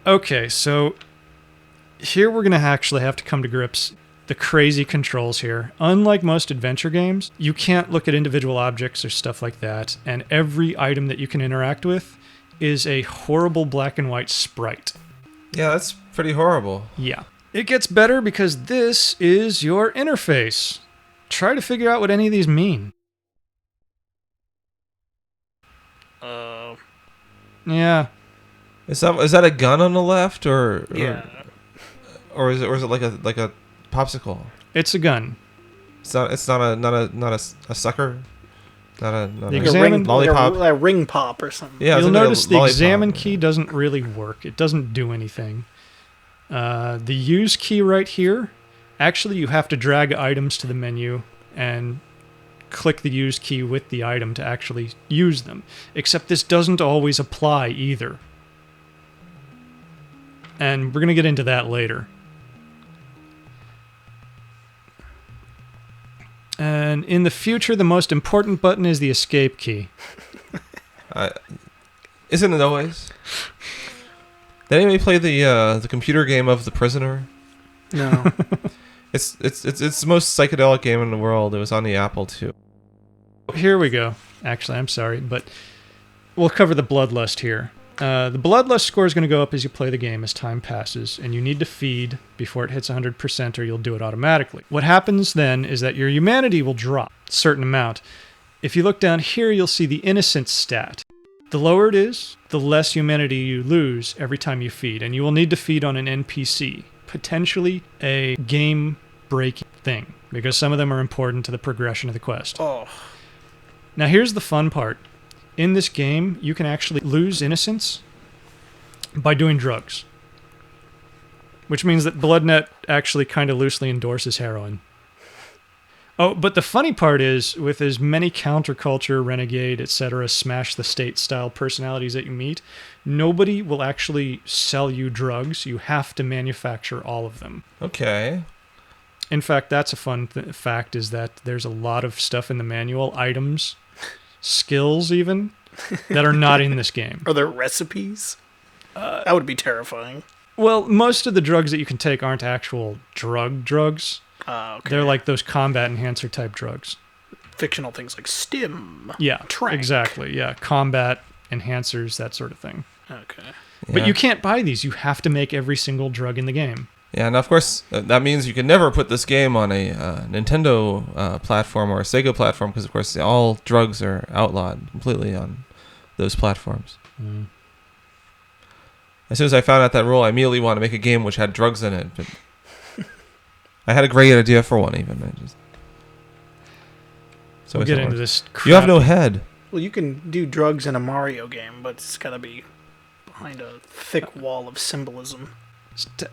Okay, so here we're going to actually have to come to grips. The crazy controls here. Unlike most adventure games, you can't look at individual objects or stuff like that, and every item that you can interact with is a horrible black and white sprite. Yeah, that's pretty horrible. Yeah. It gets better because this is your interface. Try to figure out what any of these mean. Yeah. Is that a gun on the left, or Yeah. or is it like a popsicle? It's a gun. It's not a sucker. Not a Examine- lollipop. Like a ring pop or something. Yeah, You'll it's like a notice the lollipop. examine key doesn't really work. It doesn't do anything. The use key right here, actually you have to drag items to the menu and click the use key with the item to actually use them. Except this doesn't always apply either. And we're going to get into that later. And in the future, the most important button is the escape key. Isn't it always? Did anybody play the computer game of The Prisoner? No. It's the most psychedelic game in the world. It was on the Apple too. Here we go. Actually, I'm sorry, but we'll cover the bloodlust here. The bloodlust score is going to go up as you play the game as time passes, and you need to feed before it hits 100% or you'll do it automatically. What happens then is that your humanity will drop a certain amount. If you look down here, you'll see the innocence stat. The lower it is, the less humanity you lose every time you feed, and you will need to feed on an NPC, potentially a game-breaking thing, because some of them are important to the progression of the quest. Oh. Now here's the fun part. In this game, you can actually lose innocence by doing drugs. Which means that BloodNet actually kind of loosely endorses heroin. Oh, but the funny part is, with as many counterculture, renegade, etc., smash the state style personalities that you meet, nobody will actually sell you drugs. You have to manufacture all of them. Okay. In fact, that's a fun fact, is that there's a lot of stuff in the manual, items, skills even, that are not in this game. Are there recipes? That would be terrifying. Well, most of the drugs that you can take aren't actual drugs. Okay. They're like those combat enhancer type drugs. Fictional things like stim. Yeah, Trank. exactly. Yeah, combat enhancers, that sort of thing. Okay. But Yeah. you can't buy these. You have to make every single drug in the game. Yeah, and of course, that means you can never put this game on a Nintendo platform or a Sega platform, because, of course, all drugs are outlawed completely on those platforms. Mm. As soon as I found out that rule, I immediately wanted to make a game which had drugs in it. But I had a great idea for one, even. So We'll get into this. You have no crappy- head. Well, you can do drugs in a Mario game, but it's got to be behind a thick wall of symbolism.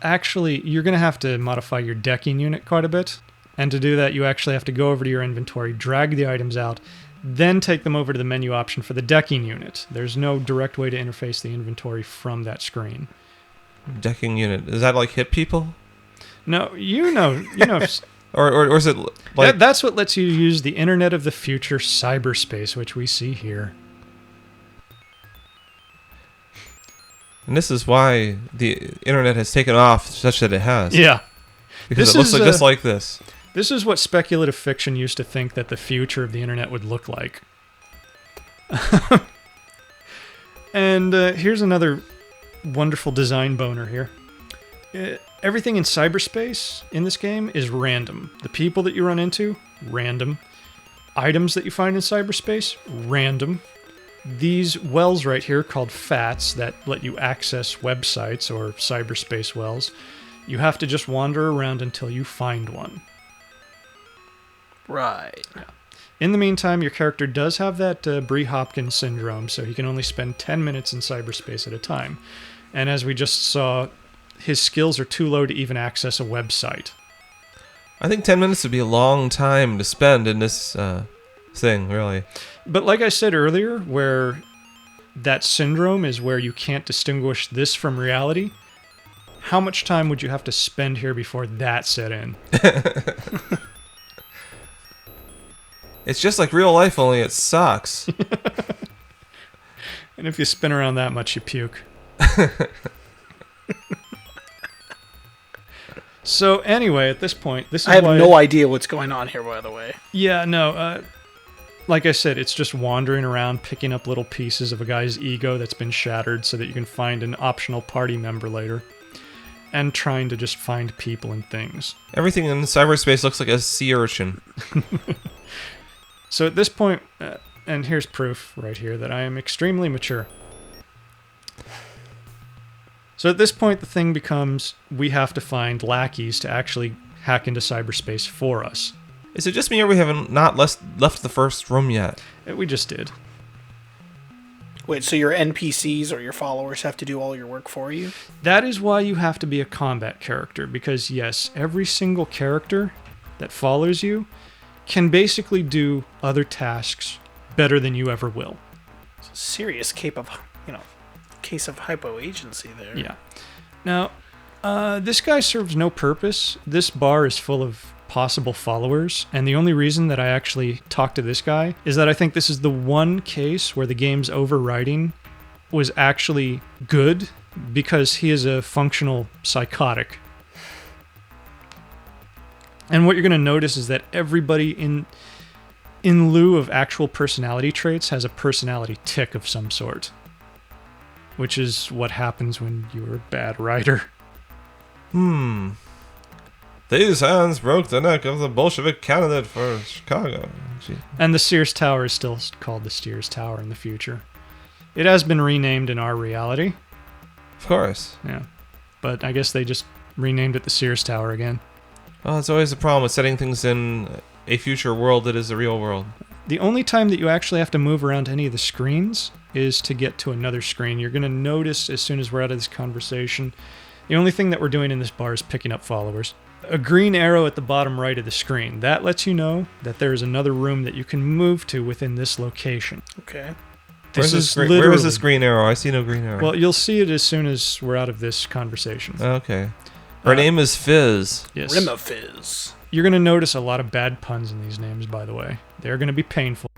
Actually, you're going to have to modify your decking unit quite a bit. And to do that, you actually have to go over to your inventory, drag the items out, then take them over to the menu option for the decking unit. There's no direct way to interface the inventory from that screen. Decking unit. Is that like hit people? No, you know. Or is it like... That's what lets you use the Internet of the Future cyberspace, which we see here. And this is why the internet has taken off such that it has. Yeah. Because This it looks is, like just like this. This is what speculative fiction used to think that the future of the internet would look like. And here's another wonderful design boner here. Everything in cyberspace in this game is random. The people that you run into, random. Items that you find in cyberspace, random. These wells right here, called FATs, that let you access websites or cyberspace wells, you have to just wander around until you find one. Right. In the meantime, your character does have that Brie Hopkins syndrome, so he can only spend 10 minutes in cyberspace at a time. And as we just saw, his skills are too low to even access a website. I think 10 minutes would be a long time to spend in this thing, really. But like I said earlier, where that syndrome is where you can't distinguish this from reality, how much time would you have to spend here before that set in? It's just like real life, only it sucks. And if you spin around that much, you puke. So anyway, at this point, this is I have why no idea what's going on here, by the way. Yeah, no. Like I said, it's just wandering around, picking up little pieces of a guy's ego that's been shattered, so that you can find an optional party member later, and trying to just find people and things. Everything in cyberspace looks like a sea urchin. So at this point, and here's proof right here that I am extremely mature. So at this point, the thing becomes we have to find lackeys to actually hack into cyberspace for us. Is it just me or we haven't not left the first room yet? We just did. Wait, so your NPCs or your followers have to do all your work for you? That is why you have to be a combat character, because yes, every single character that follows you can basically do other tasks better than you ever will. It's a serious case of hypo-agency there. Yeah. Now, this guy serves no purpose. This bar is full of possible followers, and the only reason that I actually talked to this guy is that I think this is the one case where the game's overwriting was actually good, because he is a functional psychotic. And what you're going to notice is that everybody in lieu of actual personality traits has a personality tic of some sort, which is what happens when you're a bad writer. These hands broke the neck of the Bolshevik candidate for Chicago. Gee. And the Sears Tower is still called the Sears Tower in the future. It has been renamed in our reality. Of course. Yeah. But I guess they just renamed it the Sears Tower again. Well, it's always a problem with setting things in a future world that is the real world. The only time that you actually have to move around any of the screens is to get to another screen. You're going to notice as soon as we're out of this conversation, the only thing that we're doing in this bar is picking up followers. A green arrow at the bottom right of the screen. That lets you know that there is another room that you can move to within this location. Okay. Where is this green arrow? I see no green arrow. Well, you'll see it as soon as we're out of this conversation. Okay. Her name is Fizz. Yes. Rimafizz. You're going to notice a lot of bad puns in these names, by the way. They're going to be painful.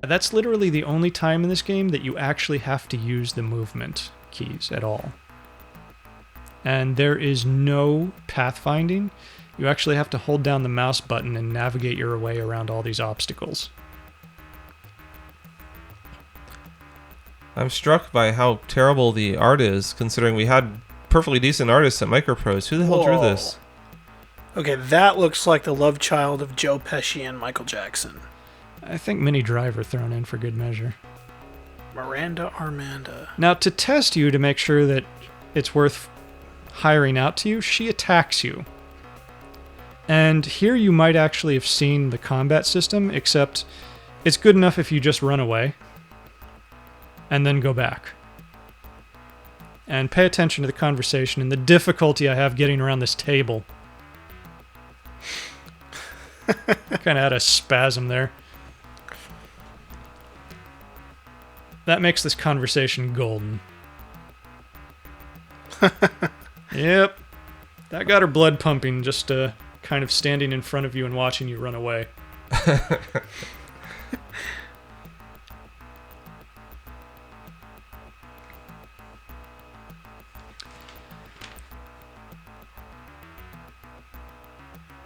That's literally the only time in this game that you actually have to use the movement keys at all. And there is no pathfinding. You actually have to hold down the mouse button and navigate your way around all these obstacles. I'm struck by how terrible the art is, considering we had perfectly decent artists at Microprose. Who the hell drew this? Okay, that looks like the love child of Joe Pesci and Michael Jackson. I think Minnie Driver thrown in for good measure. Miranda Armanda. Now, to test you to make sure that it's worth hiring out to you, she attacks you. And here you might actually have seen the combat system, except it's good enough if you just run away and then go back. And pay attention to the conversation and the difficulty I have getting around this table. Kind of had a spasm there. That makes this conversation golden. Yep. That got her blood pumping, just kind of standing in front of you and watching you run away.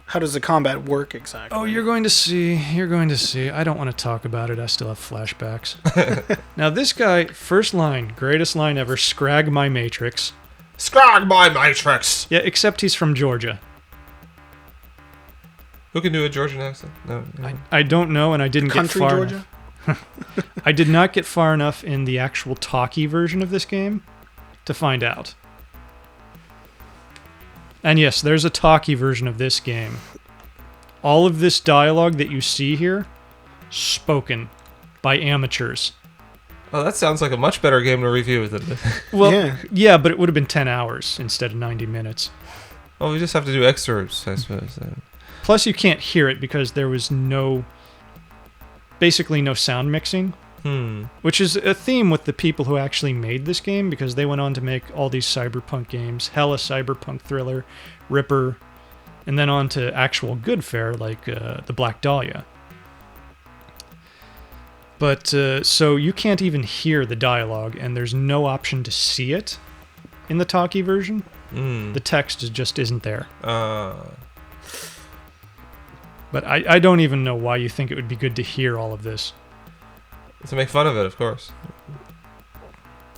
How does the combat work exactly? Oh, you're going to see. You're going to see. I don't want to talk about it. I still have flashbacks. Now, this guy, first line, greatest line ever, scrag my matrix. Scrag my matrix! Yeah, except he's from Georgia. Who can do a Georgian accent? No. I don't know, and I didn't Country get far Georgia? enough. I did not get far enough in the actual talkie version of this game to find out. And yes, there's a talkie version of this game. All of this dialogue that you see here, spoken by amateurs. Oh, that sounds like a much better game to review than this. Well, yeah, but it would have been 10 hours instead of 90 minutes. Well, we just have to do excerpts, I suppose. Plus, you can't hear it because there was basically no sound mixing. Which is a theme with the people who actually made this game, because they went on to make all these cyberpunk games, Hella Cyberpunk Thriller, Ripper, and then on to actual good fare like the Black Dahlia. But, so you can't even hear the dialogue, and there's no option to see it in the talkie version. Mm. The text just isn't there. Uh, But I don't even know why you think it would be good to hear all of this. to make fun of it, of course.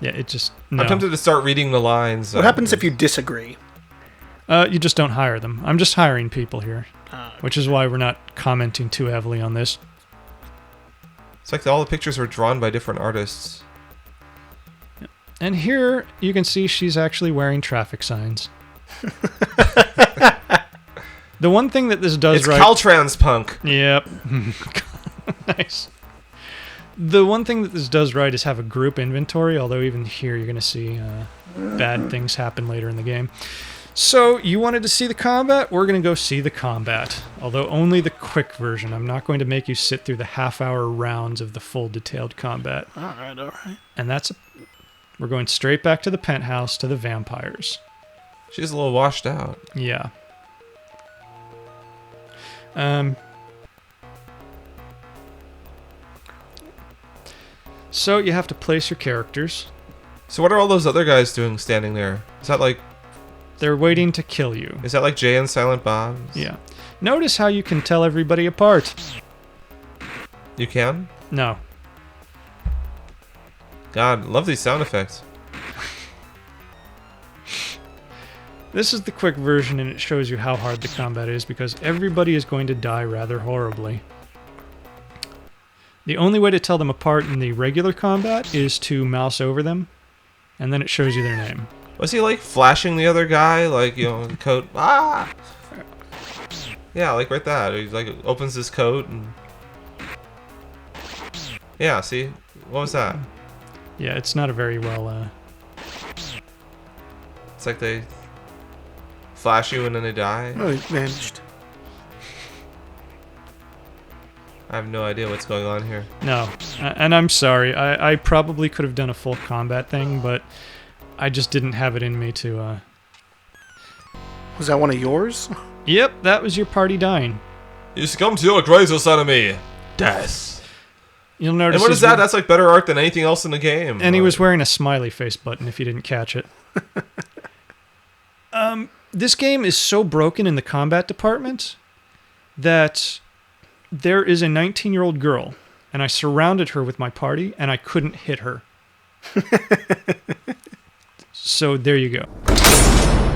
Yeah, it just... No. I'm tempted to start reading the lines. What happens if you disagree? You just don't hire them. I'm just hiring people here, Okay. which is why we're not commenting too heavily on this. It's like all the pictures were drawn by different artists. And here you can see she's actually wearing traffic signs. The one thing that this does It's right... Caltrans punk. Yep. Nice. The one thing that this does right is have a group inventory, although even here you're going to see bad things happen later in the game. So, you wanted to see the combat? We're going to go see the combat. Although only the quick version. I'm not going to make you sit through the half-hour rounds of the full detailed combat. Alright, alright. And that's... We're going straight back to the penthouse, to the vampires. She's a little washed out. Yeah. So you have to place your characters. So what are all those other guys doing standing there? Is that like They're waiting to kill you. Jay and Silent Bob? Yeah. Notice how you can tell everybody apart. You can? No. God, love these sound effects. This is the quick version, and it shows you how hard the combat is, because everybody is going to die rather horribly. The only way to tell them apart in the regular combat is to mouse over them, and then it shows you their name. Was he like flashing the other guy, like, you know, coat? Ah! Yeah, like right that. He like opens his coat and... Yeah, see? What was that? Yeah, it's not a very well... It's like they flash you and then they die. Oh, he vanished. I have no idea what's going on here. No. And I'm sorry. I probably could have done a full combat thing, but I just didn't have it in me to... Was that one of yours? Yep, that was your party dying. You succumb to your greatest enemy, death. You'll notice... And what is he's that? That's like better art than anything else in the game. And he was wearing a smiley face button, if you didn't catch it. This game is so broken in the combat department that there is a 19-year-old girl, and I surrounded her with my party, and I couldn't hit her. So there you go.